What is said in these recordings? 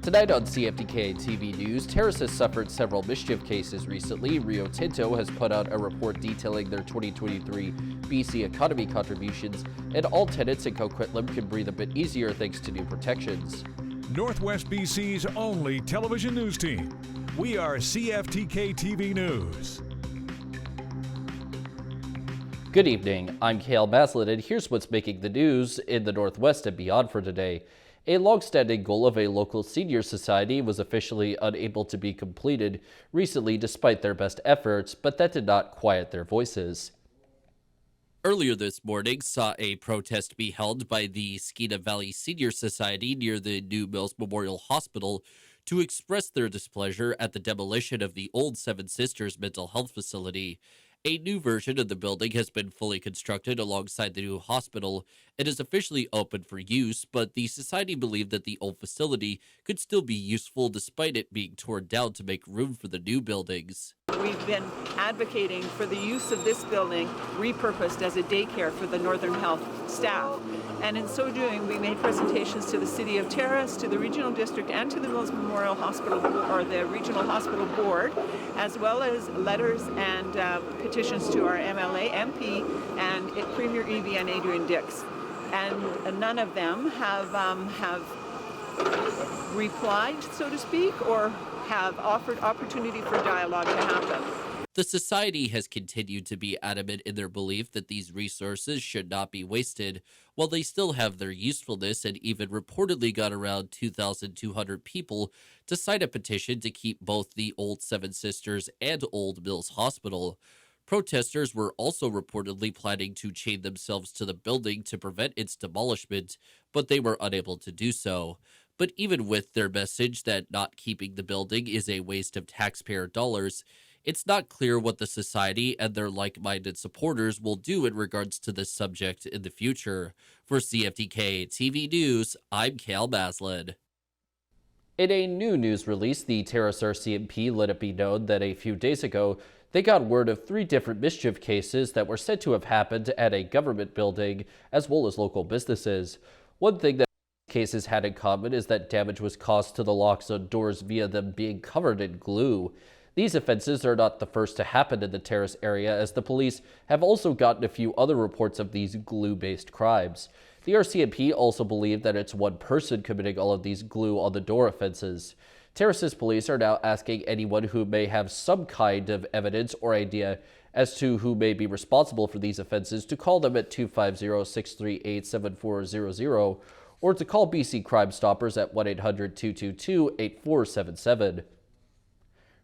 Tonight on CFTK-TV News, Terrace has suffered several mischief cases recently. Rio Tinto has put out a report detailing their 2023 BC economy contributions, and all tenants in Coquitlam can breathe a bit easier thanks to new protections. Northwest BC's only television news team. We are CFTK-TV News. Good evening, I'm Cale Maslin, and here's what's making the news in the Northwest and beyond for today. A long-standing goal of a local senior society was officially unable to be completed recently despite their best efforts, but that did not quiet their voices. Earlier this morning saw a protest be held by the Skeena Valley Senior Society near the New Mills Memorial Hospital to express their displeasure at the demolition of the old Seven Sisters mental health facility. A new version of the building has been fully constructed alongside the new hospital and is officially open for use, but the society believed that the old facility could still be useful despite it being torn down to make room for the new buildings. We've been advocating for the use of this building repurposed as a daycare for the Northern Health staff. And in so doing, we made presentations to the City of Terrace, to the Regional District, and to the Mills Memorial Hospital, or the Regional Hospital Board, as well as letters and petitions to our MLA, MP, and Premier Evie and Adrian Dix. And none of them have replied, so to speak, or have offered opportunity for dialogue to happen. The society has continued to be adamant in their belief that these resources should not be wasted, while they still have their usefulness, and even reportedly got around 2,200 people to sign a petition to keep both the Old Seven Sisters and Old Mills Hospital. Protesters were also reportedly planning to chain themselves to the building to prevent its demolishment, but they were unable to do so. But even with their message that not keeping the building is a waste of taxpayer dollars, it's not clear what the society and their like-minded supporters will do in regards to this subject in the future. For CFTK-TV News, I'm Cale Maslin. In a new news release, the Terrace RCMP let it be known that a few days ago, they got word of 3 different mischief cases that were said to have happened at a government building as well as local businesses. One thing that cases had in common is that damage was caused to the locks on doors via them being covered in glue. These offenses are not the first to happen in the Terrace area, as the police have also gotten a few other reports of these glue-based crimes. The RCMP also believe that it's one person committing all of these glue on the door offenses. Terrace's police are now asking anyone who may have some kind of evidence or idea as to who may be responsible for these offenses to call them at 250-638-7400 or to call BC Crime Stoppers at 1-800-222-8477.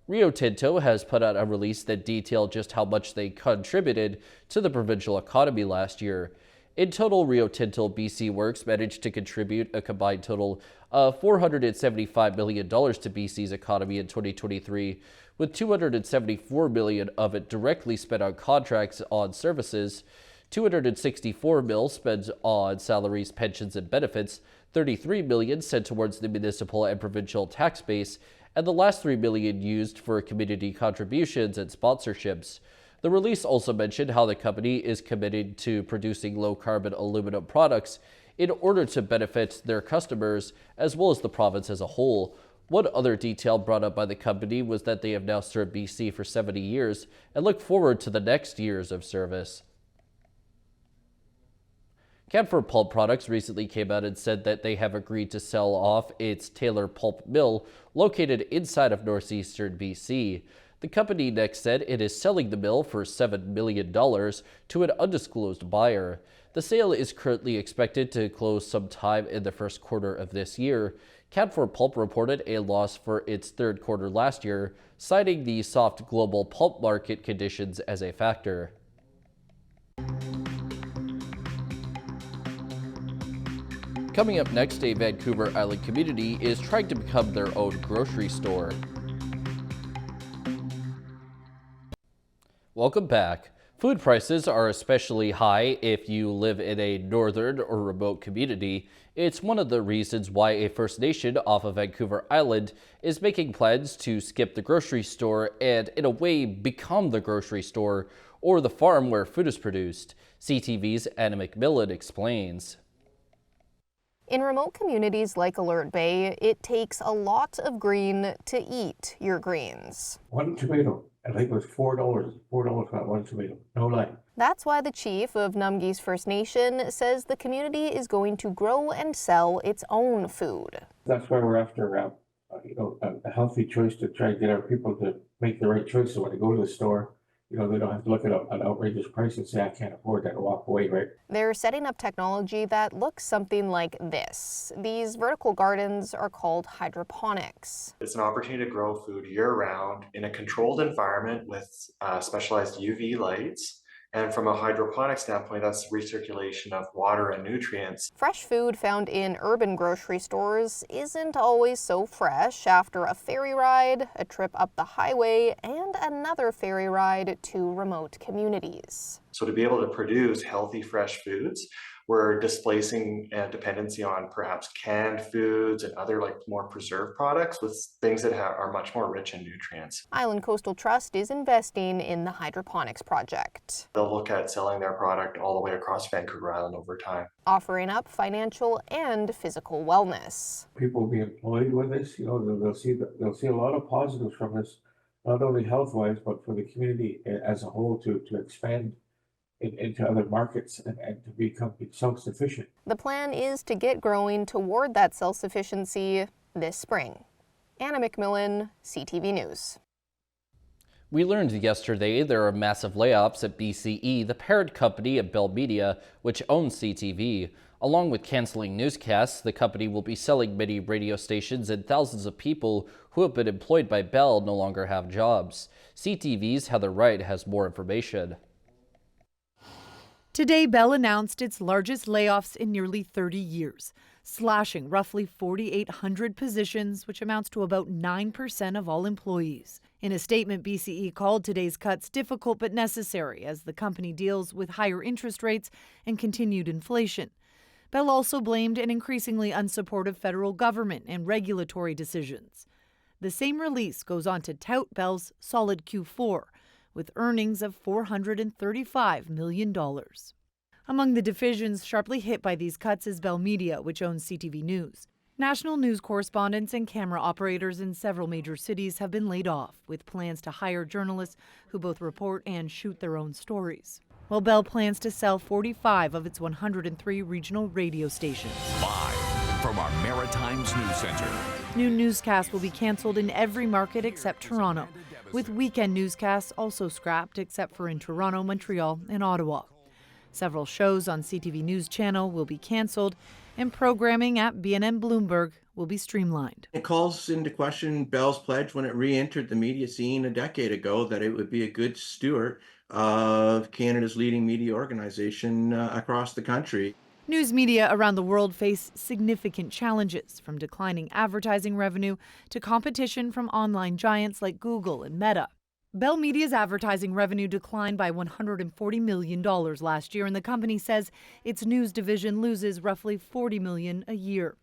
Rio Tinto has put out a release that detailed just how much they contributed to the provincial economy last year. In total, Rio Tinto BC Works managed to contribute a combined total of $475 million to BC's economy in 2023, with $274 million of it directly spent on contracts on services, $264 million spent on salaries, pensions, and benefits, $33 million sent towards the municipal and provincial tax base, and the last $3 million used for community contributions and sponsorships. The release also mentioned how the company is committed to producing low-carbon aluminum products in order to benefit their customers as well as the province as a whole. One other detail brought up by the company was that they have now served BC for 70 years and look forward to the next years of service. Canfor Pulp Products recently came out and said that they have agreed to sell off its Taylor Pulp Mill located inside of northeastern BC. The company next said it is selling the mill for $7 million to an undisclosed buyer. The sale is currently expected to close sometime in the first quarter of this year. Canfor Pulp reported a loss for its third quarter last year, citing the soft global pulp market conditions as a factor. Coming up next, a Vancouver Island community is trying to become their own grocery store. Welcome back. Food prices are especially high if you live in a northern or remote community. It's one of the reasons why a First Nation off of Vancouver Island is making plans to skip the grocery store and, in a way, become the grocery store or the farm where food is produced. CTV's Anna McMillan explains. In remote communities like Alert Bay, it takes a lot of green to eat your greens. One tomato, I think it was $4. $4 for that one tomato, no lie. That's why the chief of Numgees First Nation says the community is going to grow and sell its own food. That's why we're after a healthy choice to try and get our people to make the right choice. So when they go to the store, they don't have to look at an outrageous price and say, I can't afford that, and walk away, right? They're setting up technology that looks something like this. These vertical gardens are called hydroponics. It's an opportunity to grow food year-round in a controlled environment with specialized UV lights. And from a hydroponic standpoint, that's recirculation of water and nutrients. Fresh food found in urban grocery stores isn't always so fresh after a ferry ride, a trip up the highway, and another ferry ride to remote communities. So to be able to produce healthy, fresh foods, we're displacing dependency on perhaps canned foods and other more preserved products with things that are much more rich in nutrients. Island Coastal Trust is investing in the hydroponics project. They'll look at selling their product all the way across Vancouver Island over time, offering up financial and physical wellness. People will be employed with this. They'll see a lot of positives from this, not only health-wise, but for the community as a whole to expand into other markets and to become self-sufficient. The plan is to get growing toward that self-sufficiency this spring. Anna McMillan, CTV News. We learned yesterday there are massive layoffs at BCE, the parent company of Bell Media, which owns CTV. Along with canceling newscasts, the company will be selling many radio stations, and thousands of people who have been employed by Bell no longer have jobs. CTV's Heather Wright has more information. Today, Bell announced its largest layoffs in nearly 30 years, slashing roughly 4,800 positions, which amounts to about 9% of all employees. In a statement, BCE called today's cuts difficult but necessary as the company deals with higher interest rates and continued inflation. Bell also blamed an increasingly unsupportive federal government and regulatory decisions. The same release goes on to tout Bell's solid Q4, with earnings of $435 million. Among the divisions sharply hit by these cuts is Bell Media, which owns CTV News. National news correspondents and camera operators in several major cities have been laid off, with plans to hire journalists who both report and shoot their own stories. While Bell plans to sell 45 of its 103 regional radio stations. Live from our Maritimes News Center. New newscasts will be canceled in every market except Toronto, with weekend newscasts also scrapped except for in Toronto, Montreal, and Ottawa. Several shows on CTV News Channel will be canceled, and programming at BNN Bloomberg will be streamlined. It calls into question Bell's pledge when it re-entered the media scene a decade ago that it would be a good steward of Canada's leading media organization across the country. News media around the world face significant challenges, from declining advertising revenue to competition from online giants like Google and Meta. Bell Media's advertising revenue declined by $140 million last year, and the company says its news division loses roughly $40 million a year.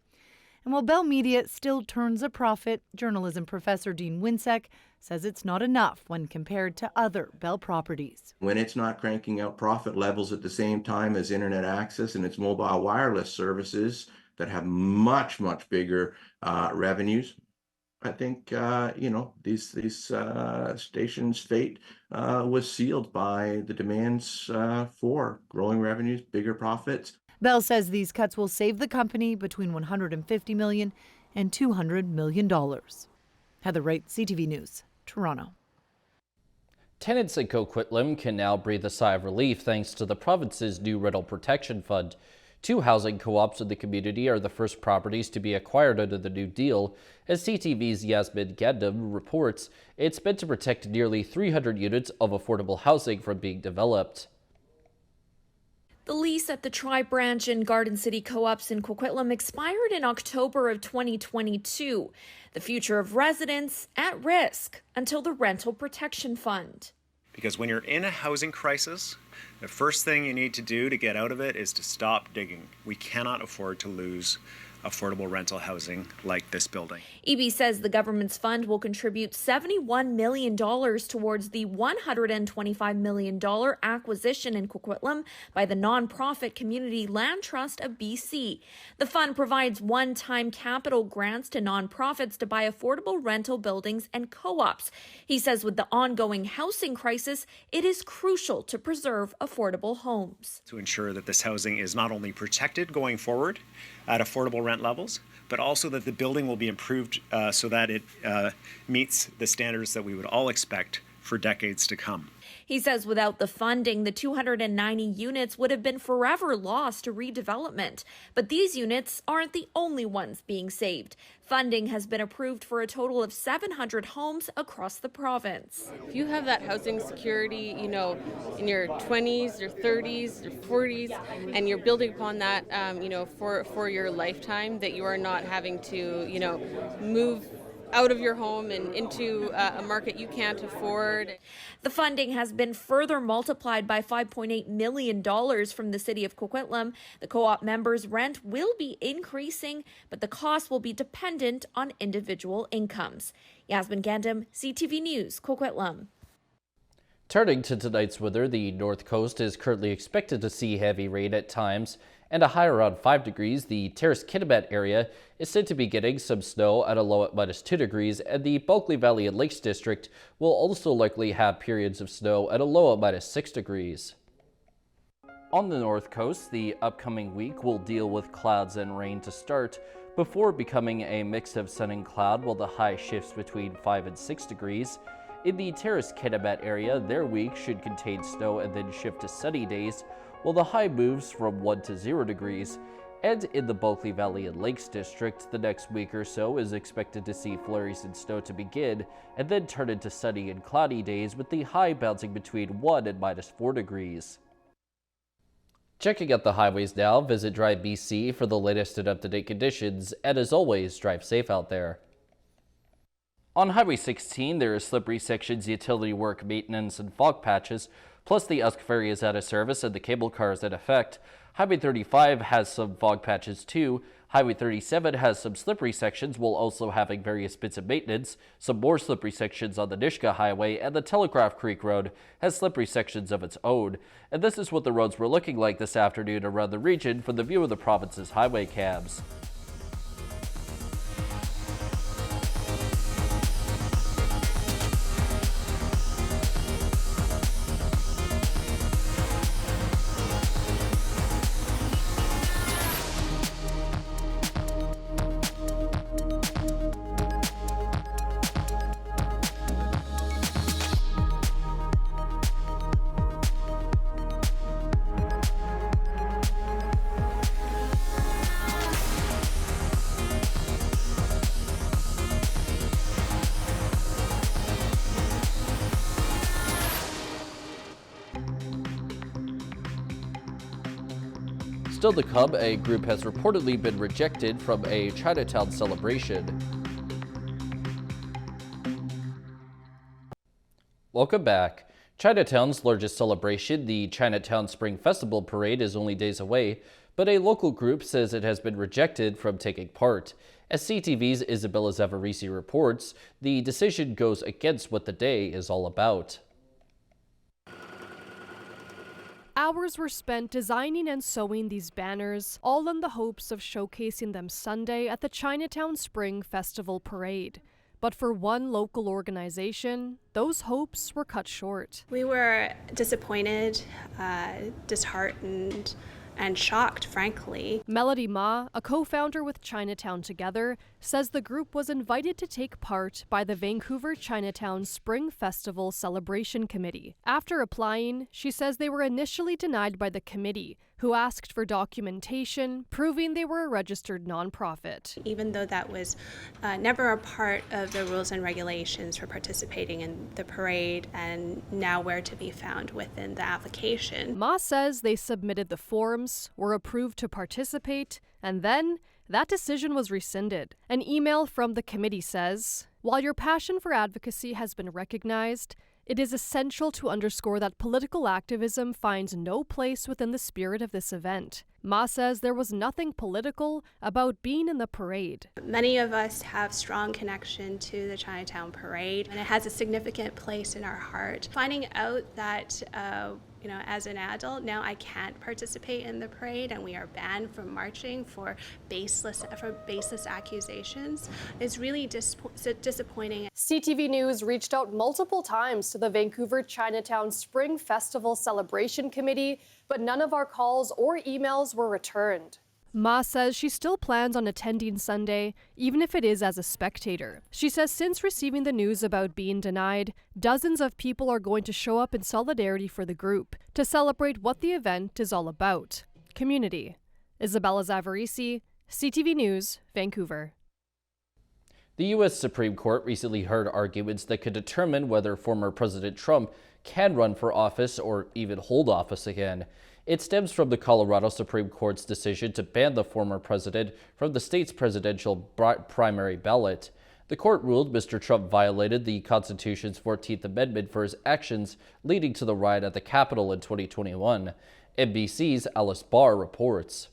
And while Bell Media still turns a profit, journalism professor Dean Winsek says it's not enough when compared to other Bell properties. When it's not cranking out profit levels at the same time as internet access and its mobile wireless services that have much, much bigger revenues, I think, these stations' fate was sealed by the demands for growing revenues, bigger profits. Bell says these cuts will save the company between $150 million and $200 million. Heather Wright, CTV News, Toronto. Tenants in Coquitlam can now breathe a sigh of relief thanks to the province's new rental protection fund. 2 housing co-ops in the community are the first properties to be acquired under the new deal. As CTV's Yasmin Gandam reports, it's meant to protect nearly 300 units of affordable housing from being developed. The lease at the Tri-Branch and Garden City Co-ops in Coquitlam expired in October of 2022. The future of residents at risk until the Rental Protection Fund. Because when you're in a housing crisis, The first thing you need to do to get out of it is to stop digging. We cannot afford to lose affordable rental housing like this building. EB says the government's fund will contribute $71 million towards the $125 million acquisition in Coquitlam by the nonprofit Community Land Trust of BC. The fund provides one-time capital grants to nonprofits to buy affordable rental buildings and co-ops. He says with the ongoing housing crisis, it is crucial to preserve affordable homes. To ensure that this housing is not only protected going forward at affordable rent levels, but also that the building will be improved so that it meets the standards that we would all expect for decades to come. He says without the funding, the 290 units would have been forever lost to redevelopment. But these units aren't the only ones being saved. Funding has been approved for a total of 700 homes across the province. If you have that housing security, in your 20s, your 30s, your 40s, and you're building upon that, for your lifetime, that you are not having to, move out of your home and into a market you can't afford. The funding has been further multiplied by $5.8 million from the city of Coquitlam. The co-op members' rent will be increasing, but the cost will be dependent on individual incomes. Yasmin Gandam, CTV News, Coquitlam. Turning to tonight's weather, the North Coast is currently expected to see heavy rain at times and a high around 5 degrees. The Terrace-Kitimat area is said to be getting some snow at a low at -2 degrees, and the Bulkley Valley and Lakes District will also likely have periods of snow at a low at -6 degrees. On the North Coast, the upcoming week will deal with clouds and rain to start, before becoming a mix of sun and cloud while the high shifts between 5 and 6 degrees. In the Terrace-Kitimat area, their week should contain snow and then shift to sunny days, while the high moves from 1 to 0 degrees. And in the Bulkley Valley and Lakes District, the next week or so is expected to see flurries and snow to begin, and then turn into sunny and cloudy days with the high bouncing between 1 and -4 degrees. Checking out the highways now, visit Drive BC for the latest and up-to-date conditions, and as always, drive safe out there. On Highway 16, there are slippery sections, utility work, maintenance, and fog patches, plus the Usk Ferry is out of service and the cable car is in effect. Highway 35 has some fog patches too. Highway 37 has some slippery sections while also having various bits of maintenance. Some more slippery sections on the Nishka Highway, and the Telegraph Creek Road has slippery sections of its own. And this is what the roads were looking like this afternoon around the region from the view of the province's highway cams. Still to come, a group has reportedly been rejected from a Chinatown celebration. Welcome back. Chinatown's largest celebration, the Chinatown Spring Festival Parade, is only days away, but a local group says it has been rejected from taking part. As CTV's Isabella Zavarisi reports, the decision goes against what the day is all about. Hours were spent designing and sewing these banners, all in the hopes of showcasing them Sunday at the Chinatown Spring Festival Parade. But for one local organization, those hopes were cut short. We were disappointed, disheartened, and shocked, frankly. Melody Ma, a co-founder with Chinatown Together, says the group was invited to take part by the Vancouver Chinatown Spring Festival Celebration Committee. After applying, she says they were initially denied by the committee, who asked for documentation proving they were a registered nonprofit. Even though that was never a part of the rules and regulations for participating in the parade and nowhere to be found within the application. Ma says they submitted the forms, were approved to participate, and then that decision was rescinded. An email from the committee says, "While your passion for advocacy has been recognized, It is essential to underscore that political activism finds no place within the spirit of this event. Ma says there was nothing political about being in the parade. Many of us have strong connection to the Chinatown Parade, and it has a significant place in our heart. Finding out that as an adult, now I can't participate in the parade and we are banned from marching for baseless accusations is really disappointing. CTV News reached out multiple times to the Vancouver Chinatown Spring Festival Celebration Committee, but none of our calls or emails were returned. Ma says she still plans on attending Sunday, even if it is as a spectator. She says since receiving the news about being denied, dozens of people are going to show up in solidarity for the group to celebrate what the event is all about: community. Isabella Zavarisi, CTV News, Vancouver. The U.S. Supreme Court recently heard arguments that could determine whether former President Trump can run for office or even hold office again. It stems from the Colorado Supreme Court's decision to ban the former president from the state's presidential primary ballot. The court ruled Mr. Trump violated the Constitution's 14th Amendment for his actions leading to the riot at the Capitol in 2021. NBC's Alice Barr reports.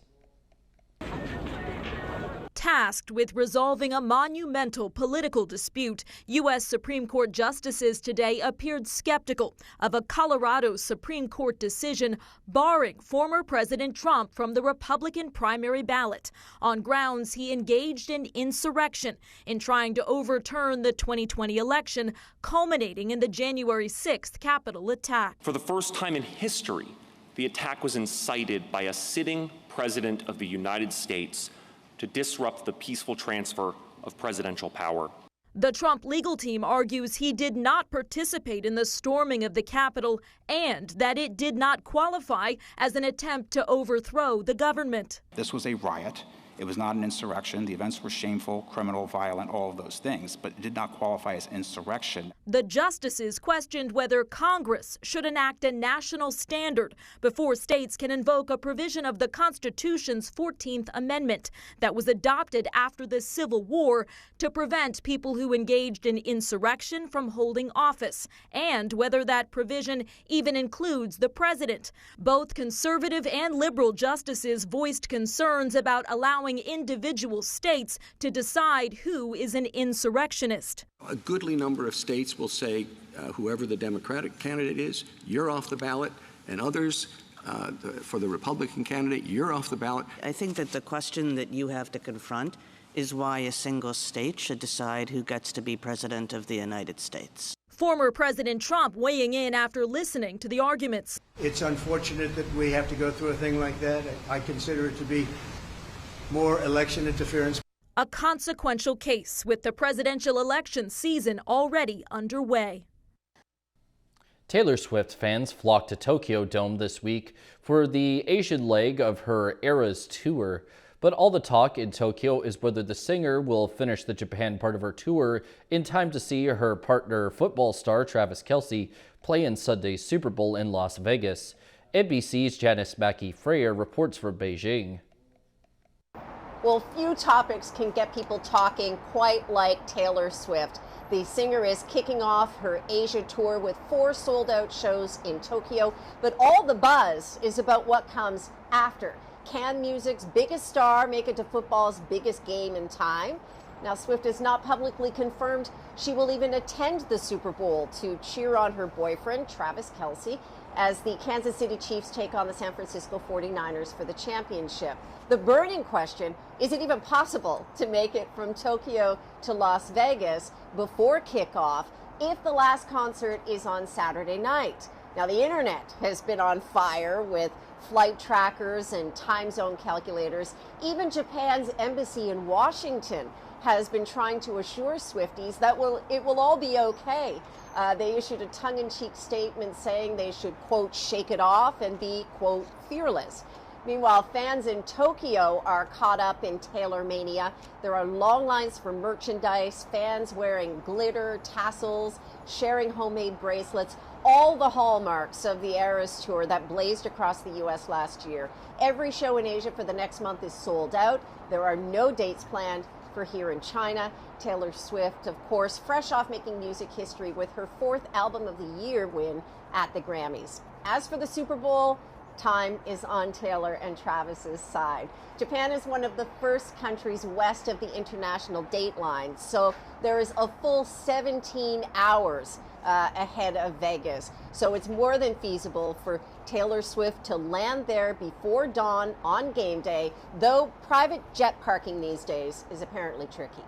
Tasked with resolving a monumental political dispute, U.S. Supreme Court justices today appeared skeptical of a Colorado Supreme Court decision barring former President Trump from the Republican primary ballot on grounds he engaged in insurrection in trying to overturn the 2020 election, culminating in the January 6th Capitol attack. For the first time in history, the attack was incited by a sitting president of the United States to disrupt the peaceful transfer of presidential power. The Trump legal team argues he did not participate in the storming of the Capitol and that it did not qualify as an attempt to overthrow the government. This was a riot. It was not an insurrection. The events were shameful, criminal, violent, all of those things, but it did not qualify as insurrection. The justices questioned whether Congress should enact a national standard before states can invoke a provision of the Constitution's 14th Amendment that was adopted after the Civil War to prevent people who engaged in insurrection from holding office, and whether that provision even includes the president. Both conservative and liberal justices voiced concerns about allowing individual states to decide who is an insurrectionist. A goodly number of states will say whoever the Democratic candidate is, you're off the ballot, and others, for the Republican candidate, you're off the ballot. I think that the question that you have to confront is why a single state should decide who gets to be president of the United States. Former President Trump weighing in after listening to the arguments. It's unfortunate that we have to go through a thing like that. I consider it to be more election interference. A consequential case with the presidential election season already underway. Taylor Swift fans flocked to Tokyo Dome this week for the Asian leg of her Eras tour. But all the talk in Tokyo is whether the singer will finish the Japan part of her tour in time to see her partner football star Travis Kelce play in Sunday's Super Bowl in Las Vegas. NBC's Janice Mackey-Freyer reports from Beijing. Well, few topics can get people talking quite like Taylor Swift. The singer is kicking off her Asia tour with 4 sold-out shows in Tokyo, but all the buzz is about what comes after. Can music's biggest star make it to football's biggest game in time? Now, Swift has not publicly confirmed she will even attend the Super Bowl to cheer on her boyfriend, Travis Kelce, as the Kansas City Chiefs take on the San Francisco 49ers for the championship. The burning question, is it even possible to make it from Tokyo to Las Vegas before kickoff if the last concert is on Saturday night? Now, the internet has been on fire with flight trackers and time zone calculators. Even Japan's embassy in Washington has been trying to assure Swifties that it will all be okay. They issued a tongue-in-cheek statement saying they should, quote, shake it off and be, quote, fearless. Meanwhile, fans in Tokyo are caught up in Taylor mania. There are long lines for merchandise, fans wearing glitter, tassels, sharing homemade bracelets, all the hallmarks of the Eras tour that blazed across the U.S. last year. Every show in Asia for the next month is sold out. There are no dates planned for here in China. Taylor Swift, of course, fresh off making music history with her 4th Album of the Year win at the Grammys. As for the Super Bowl, time is on Taylor and Travis's side. Japan is one of the first countries west of the international date line, so there is a full 17 hours ahead of Vegas. So it's more than feasible for Taylor Swift to land there before dawn on game day, though private jet parking these days is apparently tricky.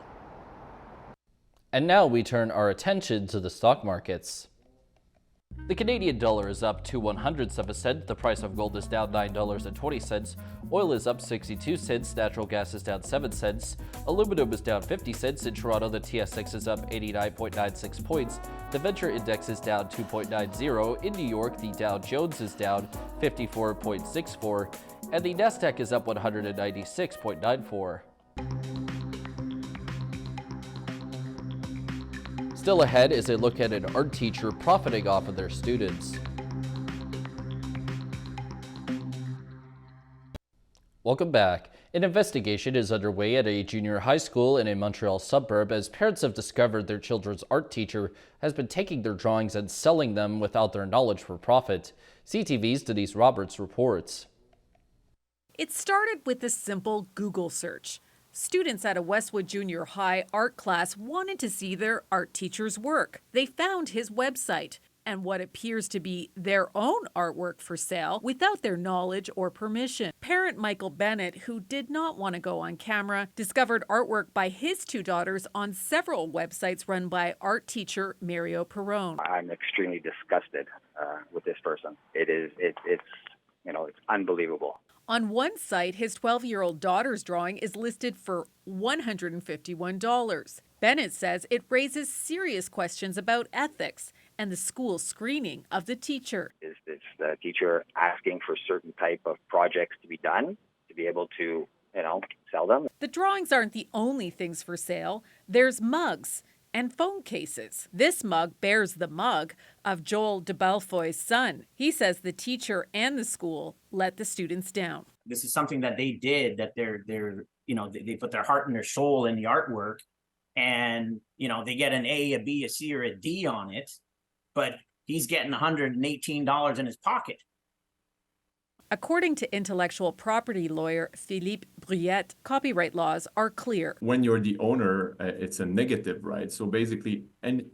And now we turn our attention to the stock markets. The Canadian dollar is up 2/100ths of a cent. The price of gold is down $9.20. Oil is up 62 cents. Natural gas is down 7 cents. Aluminum is down 50 cents. In Toronto, the TSX is up 89.96 points. The Venture Index is down 2.90. In New York, the Dow Jones is down 54.64. And the Nasdaq is up 196.94. Still ahead is a look at an art teacher profiting off of their students. Welcome back. An investigation is underway at a junior high school in a Montreal suburb as parents have discovered their children's art teacher has been taking their drawings and selling them without their knowledge for profit. CTV's Denise Roberts reports. It started with a simple Google search. Students at a Westwood Junior High art class wanted to see their art teacher's work. They found his website and what appears to be their own artwork for sale without their knowledge or permission. Parent Michael Bennett, who did not want to go on camera, discovered artwork by his 2 daughters on several websites run by art teacher Mario Perrone. I'm extremely disgusted with this person. It's unbelievable. On one site, his 12-year-old daughter's drawing is listed for $151. Bennett says it raises serious questions about ethics and the school's screening of the teacher. Is this the teacher asking for certain type of projects to be done to be able to, sell them? The drawings aren't the only things for sale. There's mugs and phone cases. This mug bears the mug of Joel de Belfoy's son. He says the teacher and the school let the students down. This is something that they did, that they put their heart and their soul in the artwork, and they get an A, a B, a C, or a D on it, but he's getting $118 in his pocket. According to intellectual property lawyer Philippe Bruyette, copyright laws are clear. When you're the owner, it's a negative, right? So basically,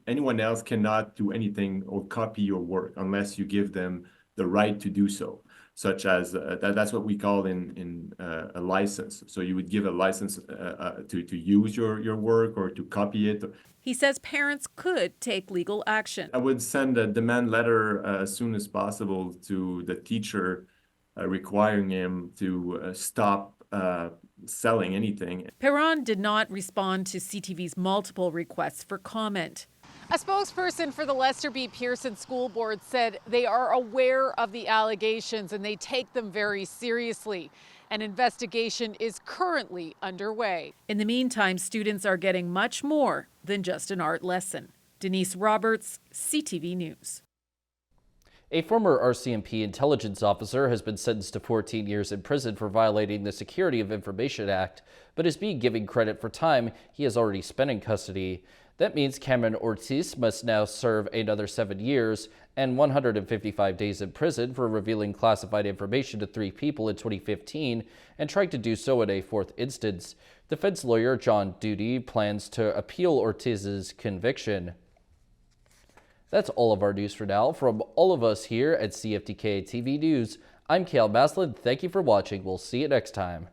anyone else cannot do anything or copy your work unless you give them the right to do so, such as that's what we call in a license. So you would give a license to use your work or to copy it. He says parents could take legal action. I would send a demand letter as soon as possible to the teacher, requiring him to stop selling anything. Perron did not respond to CTV's multiple requests for comment. A spokesperson for the Lester B. Pearson School Board said they are aware of the allegations and they take them very seriously. An investigation is currently underway. In the meantime, students are getting much more than just an art lesson. Denise Roberts, CTV News. A former RCMP intelligence officer has been sentenced to 14 years in prison for violating the Security of Information Act, but is being given credit for time he has already spent in custody. That means Cameron Ortiz must now serve another 7 years and 155 days in prison for revealing classified information to 3 people in 2015 and trying to do so in a 4th instance. Defense lawyer John Duty plans to appeal Ortiz's conviction. That's all of our news for now. From all of us here at CFTK-TV News, I'm Cale Maslin. Thank you for watching. We'll see you next time.